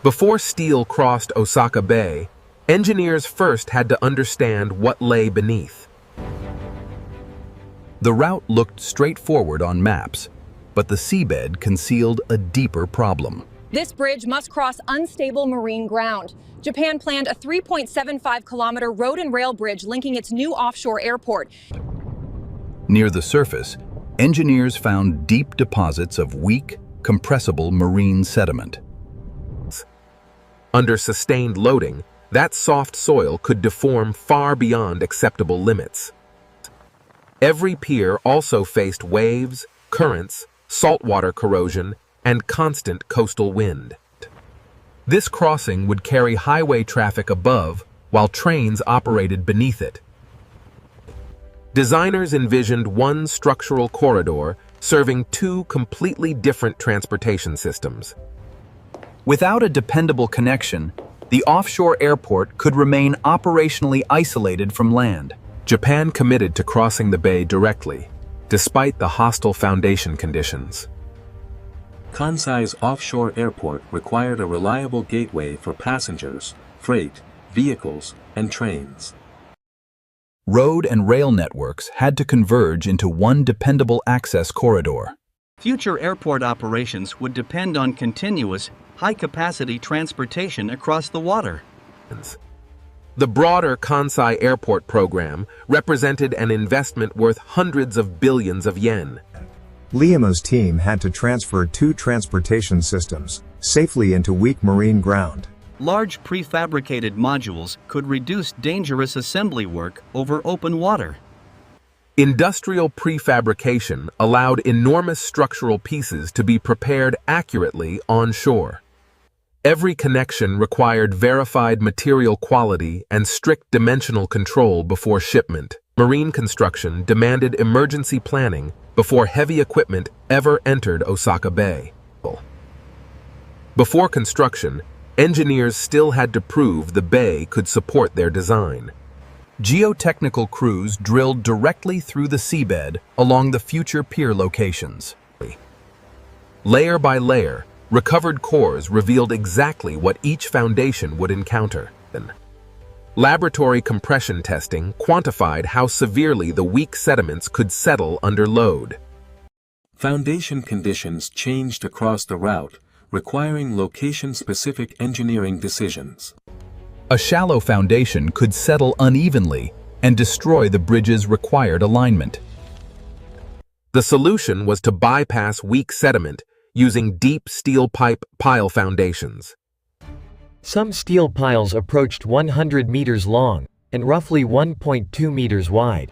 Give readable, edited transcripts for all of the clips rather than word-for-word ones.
Before steel crossed Osaka Bay, engineers first had to understand what lay beneath. The route looked straightforward on maps, but the seabed concealed a deeper problem. This bridge must cross unstable marine ground. Japan planned a 3.75-kilometer road and rail bridge linking its new offshore airport. Near the surface, engineers found deep deposits of weak, compressible marine sediment. Under sustained loading, that soft soil could deform far beyond acceptable limits. Every pier also faced waves, currents, saltwater corrosion, and constant coastal wind. This crossing would carry highway traffic above while trains operated beneath it. Designers envisioned one structural corridor serving two completely different transportation systems. Without a dependable connection, the offshore airport could remain operationally isolated from land. Japan committed to crossing the bay directly, despite the hostile foundation conditions. Kansai's offshore airport required a reliable gateway for passengers, freight, vehicles, and trains. Road and rail networks had to converge into one dependable access corridor. Future airport operations would depend on continuous, high-capacity transportation across the water. The broader Kansai Airport program represented an investment worth hundreds of billions of yen. Liama's team had to transfer two transportation systems safely into weak marine ground. Large prefabricated modules could reduce dangerous assembly work over open water. Industrial prefabrication allowed enormous structural pieces to be prepared accurately onshore. Every connection required verified material quality and strict dimensional control before shipment. Marine construction demanded emergency planning before heavy equipment ever entered Osaka Bay. Before construction, engineers still had to prove the bay could support their design. Geotechnical crews drilled directly through the seabed along the future pier locations. Layer by layer, recovered cores revealed exactly what each foundation would encounter. Laboratory compression testing quantified how severely the weak sediments could settle under load. Foundation conditions changed across the route, requiring location-specific engineering decisions. A shallow foundation could settle unevenly and destroy the bridge's required alignment. The solution was to bypass weak sediment using deep steel pipe pile foundations. Some steel piles approached 100 meters long and roughly 1.2 meters wide.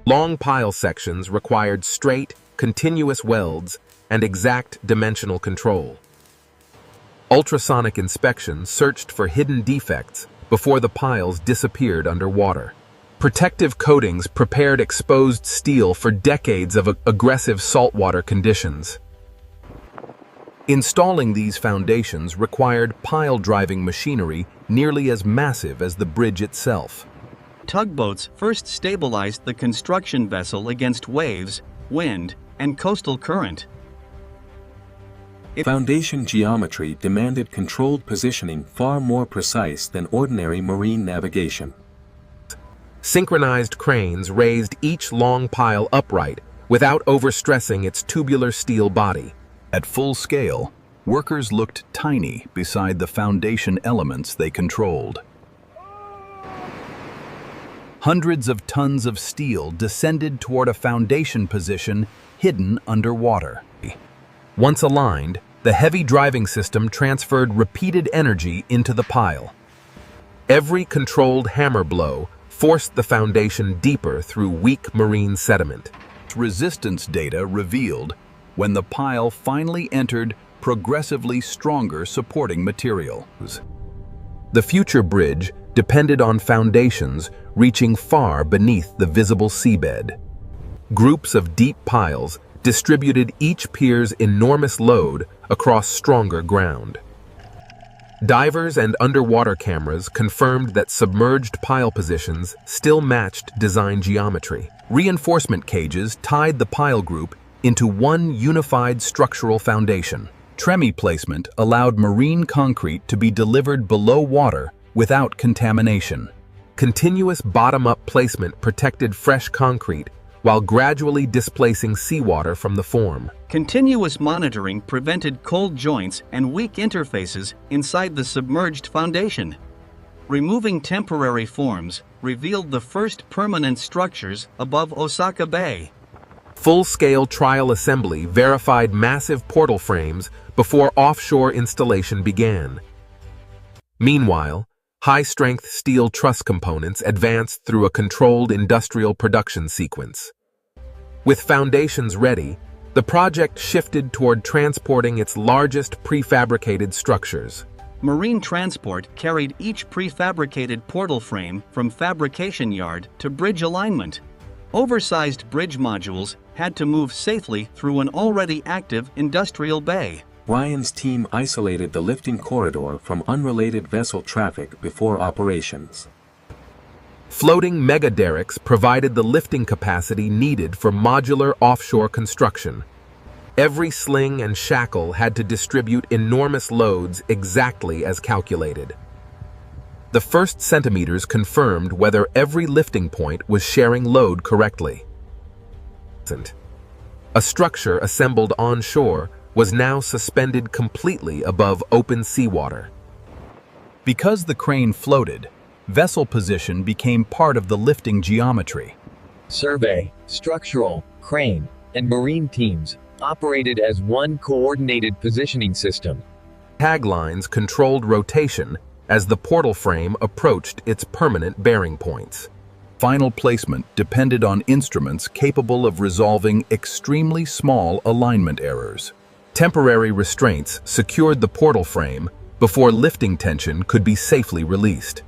Long pile sections required straight, continuous welds and exact dimensional control. Ultrasonic inspection searched for hidden defects before the piles disappeared underwater. Protective coatings prepared exposed steel for decades of aggressive saltwater conditions. Installing these foundations required pile-driving machinery nearly as massive as the bridge itself. Tugboats first stabilized the construction vessel against waves, wind, and coastal current. Foundation geometry demanded controlled positioning far more precise than ordinary marine navigation. Synchronized cranes raised each long pile upright without overstressing its tubular steel body. At full scale, workers looked tiny beside the foundation elements they controlled. Hundreds of tons of steel descended toward a foundation position hidden underwater. Once aligned, the heavy driving system transferred repeated energy into the pile. Every controlled hammer blow forced the foundation deeper through weak marine sediment. Resistance data revealed when the pile finally entered progressively stronger supporting materials. The future bridge depended on foundations reaching far beneath the visible seabed. Groups of deep piles distributed each pier's enormous load across stronger ground. Divers and underwater cameras confirmed that submerged pile positions still matched design geometry. Reinforcement cages tied the pile group into one unified structural foundation. Tremie placement allowed marine concrete to be delivered below water without contamination. Continuous bottom-up placement protected fresh concrete while gradually displacing seawater from the form. Continuous monitoring prevented cold joints and weak interfaces inside the submerged foundation. Removing temporary forms revealed the first permanent structures above Osaka Bay. Full-scale trial assembly verified massive portal frames before offshore installation began. Meanwhile, high-strength steel truss components advanced through a controlled industrial production sequence. With foundations ready, the project shifted toward transporting its largest prefabricated structures. Marine transport carried each prefabricated portal frame from fabrication yard to bridge alignment. Oversized bridge modules had to move safely through an already active industrial bay. Ryan's team isolated the lifting corridor from unrelated vessel traffic before operations. Floating mega-derricks provided the lifting capacity needed for modular offshore construction. Every sling and shackle had to distribute enormous loads exactly as calculated. The first centimeters confirmed whether every lifting point was sharing load correctly. A structure assembled onshore was now suspended completely above open seawater. Because the crane floated, vessel position became part of the lifting geometry. Survey, structural, crane, and marine teams operated as one coordinated positioning system. Taglines controlled rotation as the portal frame approached its permanent bearing points. Final placement depended on instruments capable of resolving extremely small alignment errors. Temporary restraints secured the portal frame before lifting tension could be safely released.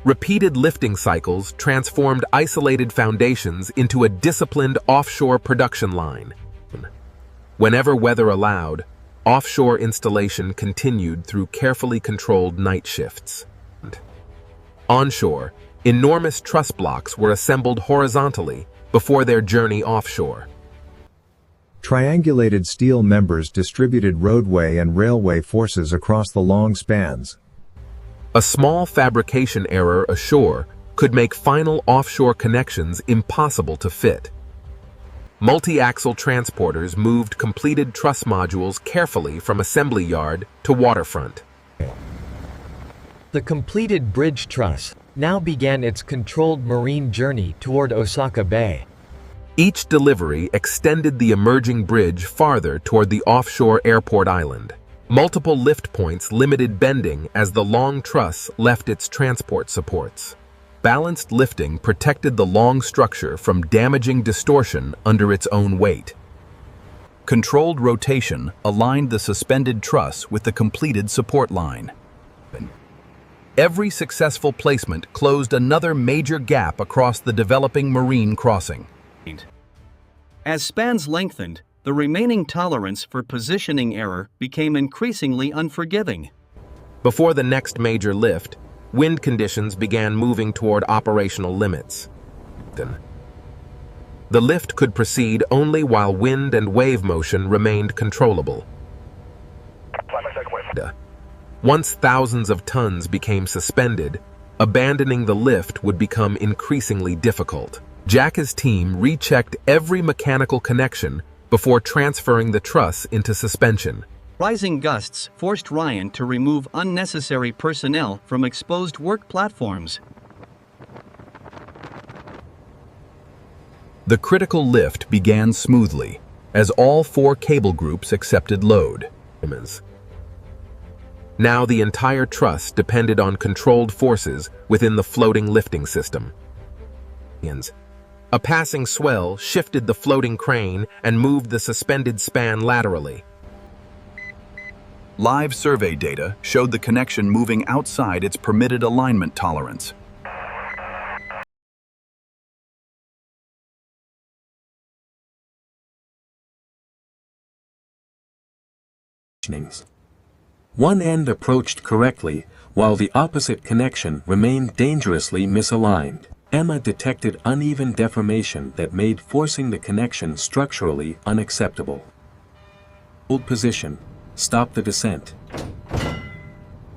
Repeated lifting cycles transformed isolated foundations into a disciplined offshore production line. Whenever weather allowed, offshore installation continued through carefully controlled night shifts. Onshore, enormous truss blocks were assembled horizontally before their journey offshore. Triangulated steel members distributed roadway and railway forces across the long spans. A small fabrication error ashore could make final offshore connections impossible to fit. Multi-axle transporters moved completed truss modules carefully from assembly yard to waterfront. The completed bridge truss now began its controlled marine journey toward Osaka Bay. Each delivery extended the emerging bridge farther toward the offshore airport island. Multiple lift points limited bending as the long truss left its transport supports. Balanced lifting protected the long structure from damaging distortion under its own weight. Controlled rotation aligned the suspended truss with the completed support line. Every successful placement closed another major gap across the developing marine crossing. As spans lengthened, the remaining tolerance for positioning error became increasingly unforgiving. Before the next major lift, wind conditions began moving toward operational limits. The lift could proceed only while wind and wave motion remained controllable. Once thousands of tons became suspended, abandoning the lift would become increasingly difficult. Jacka's team rechecked every mechanical connection before transferring the truss into suspension. Rising gusts forced Ryan to remove unnecessary personnel from exposed work platforms. The critical lift began smoothly as all 4 cable groups accepted load. Now the entire truss depended on controlled forces within the floating lifting system. A passing swell shifted the floating crane and moved the suspended span laterally. Live survey data showed the connection moving outside its permitted alignment tolerance. One end approached correctly, while the opposite connection remained dangerously misaligned. Emma detected uneven deformation that made forcing the connection structurally unacceptable. Hold position. Stop the descent.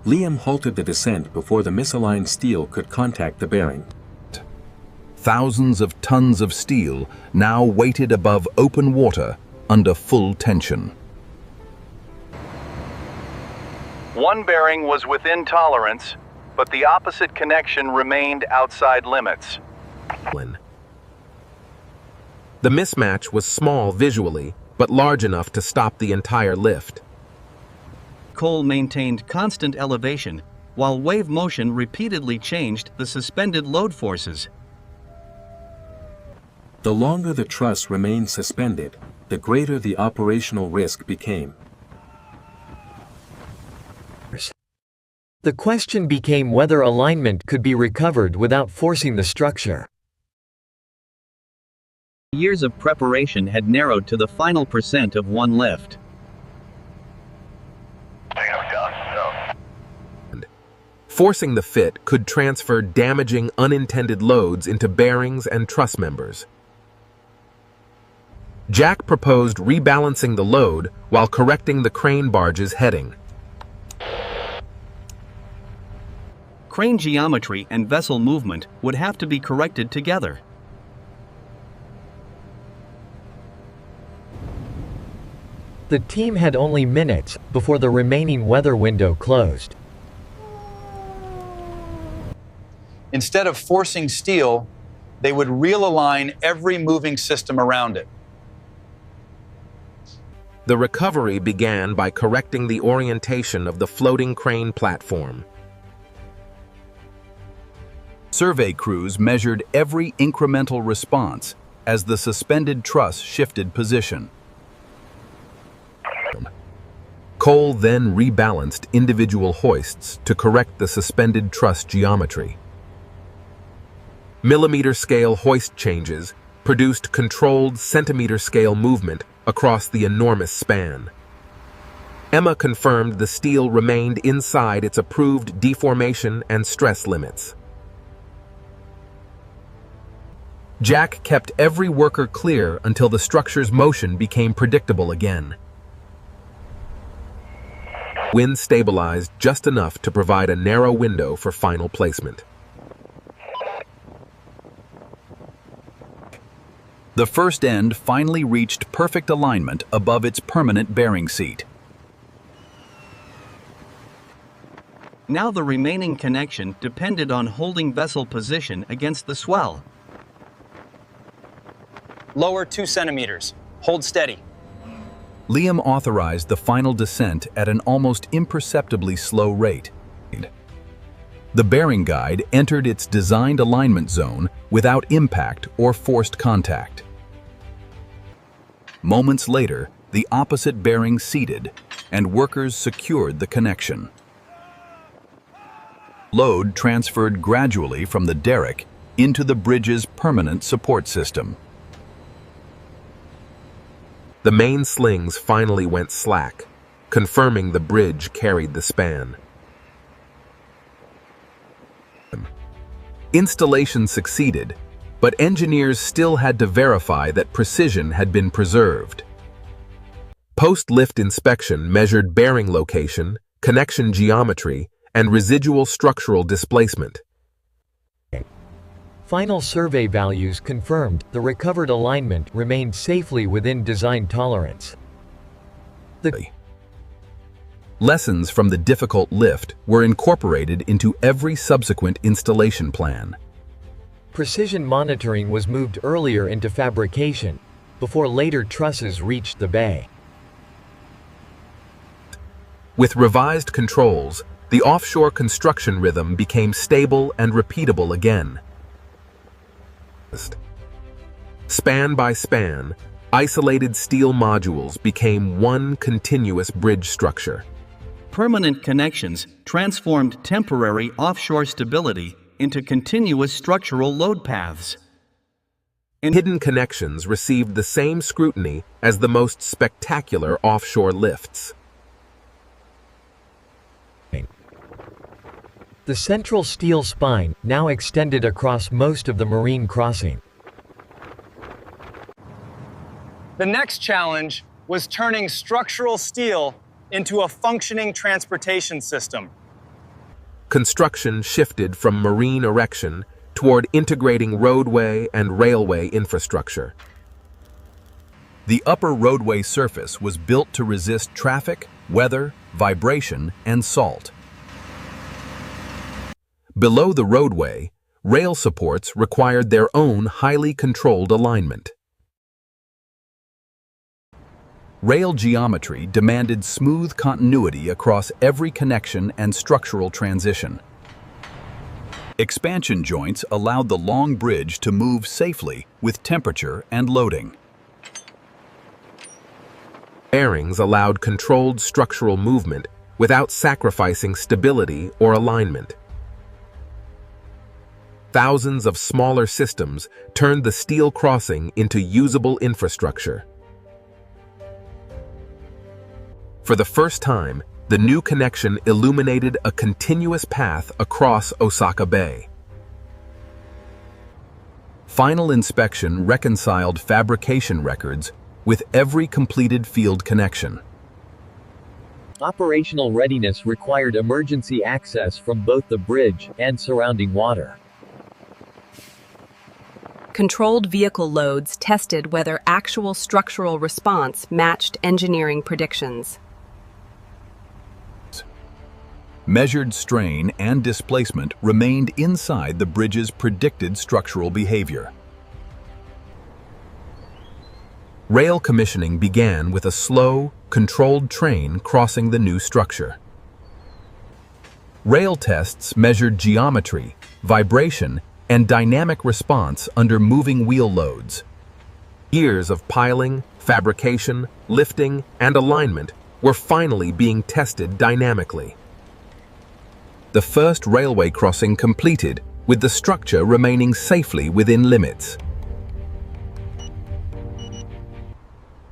Liam halted the descent before the misaligned steel could contact the bearing. Thousands of tons of steel now weighted above open water under full tension. One bearing was within tolerance, but the opposite connection remained outside limits. The mismatch was small visually, but large enough to stop the entire lift. Cole maintained constant elevation, while wave motion repeatedly changed the suspended load forces. The longer the truss remained suspended, the greater the operational risk became. The question became whether alignment could be recovered without forcing the structure. Years of preparation had narrowed to the final percent of one lift. Forcing the fit could transfer damaging unintended loads into bearings and truss members. Jack proposed rebalancing the load while correcting the crane barge's heading. Crane geometry and vessel movement would have to be corrected together. The team had only minutes before the remaining weather window closed. Instead of forcing steel, they would realign every moving system around it. The recovery began by correcting the orientation of the floating crane platform. Survey crews measured every incremental response as the suspended truss shifted position. Cole then rebalanced individual hoists to correct the suspended truss geometry. Millimeter-scale hoist changes produced controlled centimeter-scale movement across the enormous span. Emma confirmed the steel remained inside its approved deformation and stress limits. Jack kept every worker clear until the structure's motion became predictable again. Wind stabilized just enough to provide a narrow window for final placement. The first end finally reached perfect alignment above its permanent bearing seat. Now the remaining connection depended on holding vessel position against the swell. Lower 2 centimeters. Hold steady. Liam authorized the final descent at an almost imperceptibly slow rate. The bearing guide entered its designed alignment zone without impact or forced contact. Moments later, the opposite bearing seated, and workers secured the connection. Load transferred gradually from the derrick into the bridge's permanent support system. The main slings finally went slack, confirming the bridge carried the span. Installation succeeded, but engineers still had to verify that precision had been preserved. Post-lift inspection measured bearing location, connection geometry, and residual structural displacement. Final survey values confirmed the recovered alignment remained safely within design tolerance. Lessons from the difficult lift were incorporated into every subsequent installation plan. Precision monitoring was moved earlier into fabrication, before later trusses reached the bay. With revised controls, the offshore construction rhythm became stable and repeatable again. Span by span, isolated steel modules became one continuous bridge structure. Permanent connections transformed temporary offshore stability into continuous structural load paths. Hidden connections received the same scrutiny as the most spectacular offshore lifts. The central steel spine now extended across most of the marine crossing. The next challenge was turning structural steel into a functioning transportation system. Construction shifted from marine erection toward integrating roadway and railway infrastructure. The upper roadway surface was built to resist traffic, weather, vibration, and salt. Below the roadway, rail supports required their own highly controlled alignment. Rail geometry demanded smooth continuity across every connection and structural transition. Expansion joints allowed the long bridge to move safely with temperature and loading. Bearings allowed controlled structural movement without sacrificing stability or alignment. Thousands of smaller systems turned the steel crossing into usable infrastructure. For the first time, the new connection illuminated a continuous path across Osaka Bay. Final inspection reconciled fabrication records with every completed field connection. Operational readiness required emergency access from both the bridge and surrounding water. Controlled vehicle loads tested whether actual structural response matched engineering predictions. Measured strain and displacement remained inside the bridge's predicted structural behavior. Rail commissioning began with a slow, controlled train crossing the new structure. Rail tests measured geometry, vibration, and dynamic response under moving wheel loads. Years of piling, fabrication, lifting, and alignment were finally being tested dynamically. The first railway crossing completed, with the structure remaining safely within limits.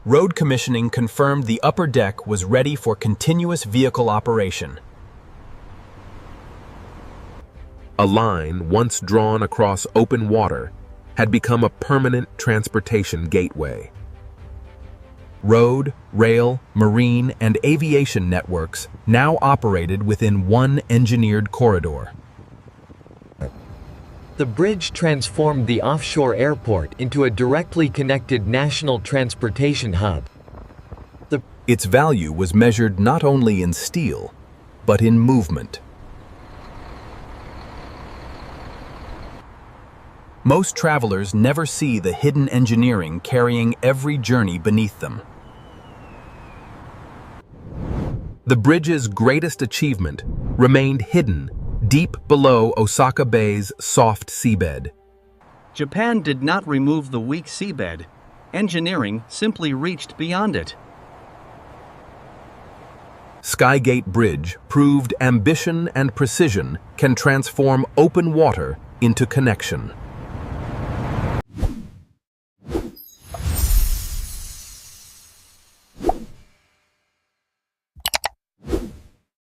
Road commissioning confirmed the upper deck was ready for continuous vehicle operation. A line once drawn across open water had become a permanent transportation gateway. Road, rail, marine, and aviation networks now operated within one engineered corridor. The bridge transformed the offshore airport into a directly connected national transportation hub. Its value was measured not only in steel, but in movement. Most travelers never see the hidden engineering carrying every journey beneath them. The bridge's greatest achievement remained hidden deep below Osaka Bay's soft seabed. Japan did not remove the weak seabed. Engineering simply reached beyond it. Skygate Bridge proved ambition and precision can transform open water into connection.